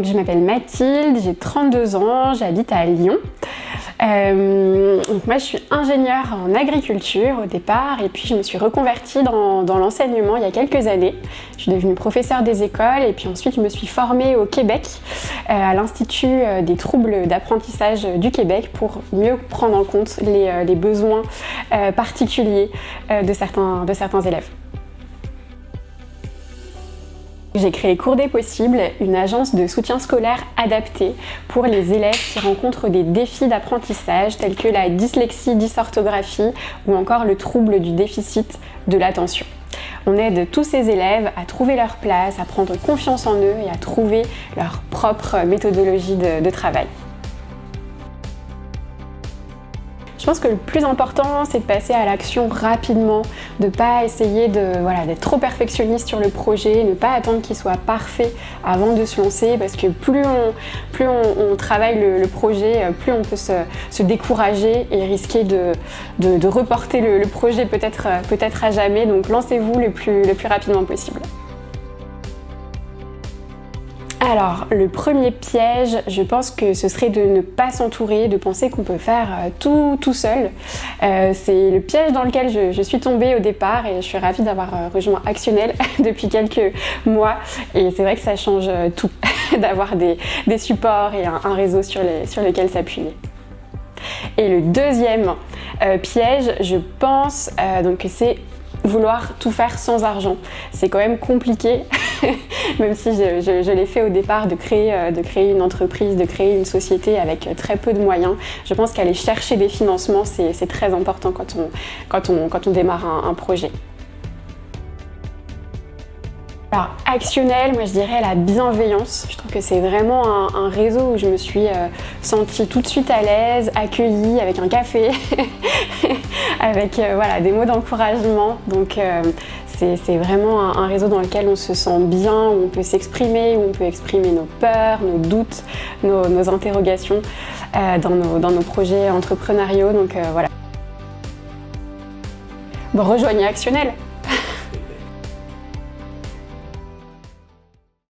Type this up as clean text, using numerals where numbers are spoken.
Donc je m'appelle Mathilde, j'ai 32 ans, j'habite à Lyon. Donc moi je suis ingénieure en agriculture au départ et puis je me suis reconvertie dans l'enseignement il y a quelques années. Je suis devenue professeure des écoles et puis ensuite je me suis formée au Québec à l'Institut des troubles d'apprentissage du Québec pour mieux prendre en compte les besoins particuliers de certains élèves. J'ai créé Cours des possibles, une agence de soutien scolaire adaptée pour les élèves qui rencontrent des défis d'apprentissage tels que la dyslexie, dysorthographie ou encore le trouble du déficit de l'attention. On aide tous ces élèves à trouver leur place, à prendre confiance en eux et à trouver leur propre méthodologie de travail. Je pense que le plus important, c'est de passer à l'action rapidement, de ne pas essayer d'être trop perfectionniste sur le projet, ne pas attendre qu'il soit parfait avant de se lancer, parce que plus on travaille le projet, plus on peut se décourager et risquer de reporter le projet peut-être à jamais. Donc lancez-vous le plus rapidement possible. Alors, le premier piège, je pense que ce serait de ne pas s'entourer, de penser qu'on peut faire tout seul. C'est le piège dans lequel je suis tombée au départ et je suis ravie d'avoir rejoint Actionnel depuis quelques mois. Et c'est vrai que ça change tout, d'avoir des supports et un réseau sur lequel s'appuyer. Et le deuxième piège, je pense que c'est vouloir tout faire sans argent. C'est quand même compliqué, même si je l'ai fait au départ, de créer une entreprise, de créer une société avec très peu de moyens. Je pense qu'aller chercher des financements, c'est très important quand on démarre un projet. Alors, Actionnel, moi je dirais la bienveillance. Je trouve que c'est vraiment un réseau où je me suis sentie tout de suite à l'aise, accueillie avec un café, avec des mots d'encouragement. Donc c'est vraiment un réseau dans lequel on se sent bien, où on peut s'exprimer, où on peut exprimer nos peurs, nos doutes, nos interrogations dans nos projets entrepreneuriaux. Donc voilà. Bon, rejoignez Actionnel.